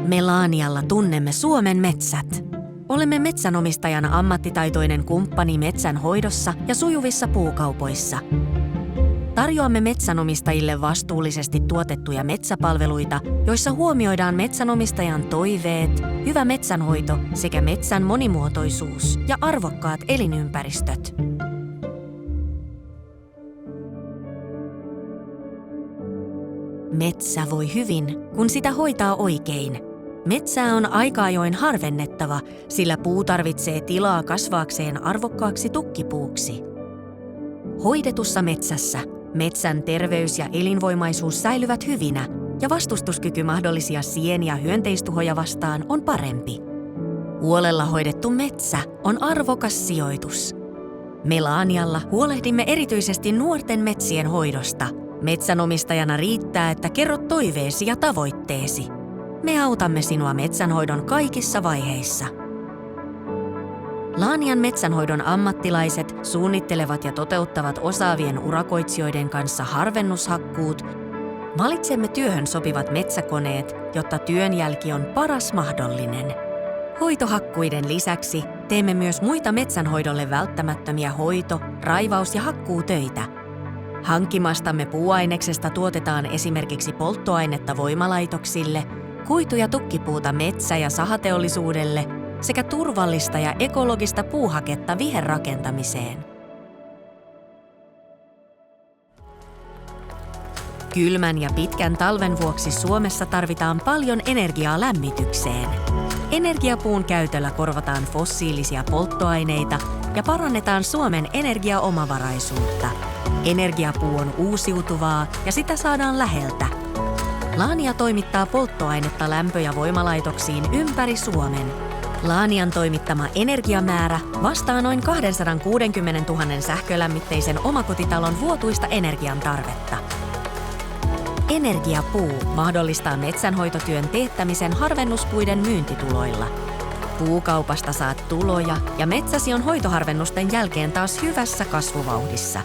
Me Laanialla tunnemme Suomen metsät. Olemme metsänomistajana ammattitaitoinen kumppani metsän hoidossa ja sujuvissa puukaupoissa. Tarjoamme metsänomistajille vastuullisesti tuotettuja metsäpalveluita, joissa huomioidaan metsänomistajan toiveet, hyvä metsänhoito sekä metsän monimuotoisuus ja arvokkaat elinympäristöt. Metsä voi hyvin, kun sitä hoitaa oikein. Metsää on aika ajoin harvennettava, sillä puu tarvitsee tilaa kasvaakseen arvokkaaksi tukkipuuksi. Hoidetussa metsässä metsän terveys ja elinvoimaisuus säilyvät hyvinä ja vastustuskyky mahdollisia sien- ja hyönteistuhoja vastaan on parempi. Huolella hoidettu metsä on arvokas sijoitus. Me Laanialla huolehdimme erityisesti nuorten metsien hoidosta. Metsänomistajana riittää, että kerrot toiveesi ja tavoitteesi. Me autamme sinua metsänhoidon kaikissa vaiheissa. Laanian metsänhoidon ammattilaiset suunnittelevat ja toteuttavat osaavien urakoitsijoiden kanssa harvennushakkuut. Valitsemme työhön sopivat metsäkoneet, jotta työnjälki on paras mahdollinen. Hoitohakkuiden lisäksi teemme myös muita metsänhoidolle välttämättömiä hoito-, raivaus- ja hakkuutöitä. Hankkimastamme puuaineksesta tuotetaan esimerkiksi polttoainetta voimalaitoksille, kuitu- ja tukkipuuta metsä- ja sahateollisuudelle sekä turvallista ja ekologista puuhaketta viherrakentamiseen. Kylmän ja pitkän talven vuoksi Suomessa tarvitaan paljon energiaa lämmitykseen. Energiapuun käytöllä korvataan fossiilisia polttoaineita ja parannetaan Suomen energiaomavaraisuutta. Energiapuu on uusiutuvaa ja sitä saadaan läheltä. Laania toimittaa polttoainetta lämpö- ja voimalaitoksiin ympäri Suomen. Laanian toimittama energiamäärä vastaa noin 260 000 sähkölämmitteisen omakotitalon vuotuista energiantarvetta. Energiapuu mahdollistaa metsänhoitotyön teettämisen harvennuspuiden myyntituloilla. Puukaupasta saat tuloja ja metsäsi on hoitoharvennusten jälkeen taas hyvässä kasvuvauhdissa.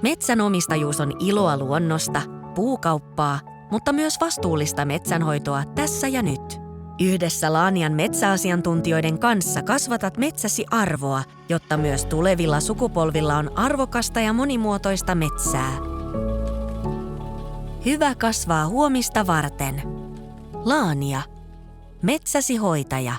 Metsänomistajuus on iloa luonnosta, puukauppaa, mutta myös vastuullista metsänhoitoa tässä ja nyt. Yhdessä Laanian metsäasiantuntijoiden kanssa kasvatat metsäsi arvoa, jotta myös tulevilla sukupolvilla on arvokasta ja monimuotoista metsää. Hyvä kasvaa huomista varten. Laania. Metsäsi hoitaja.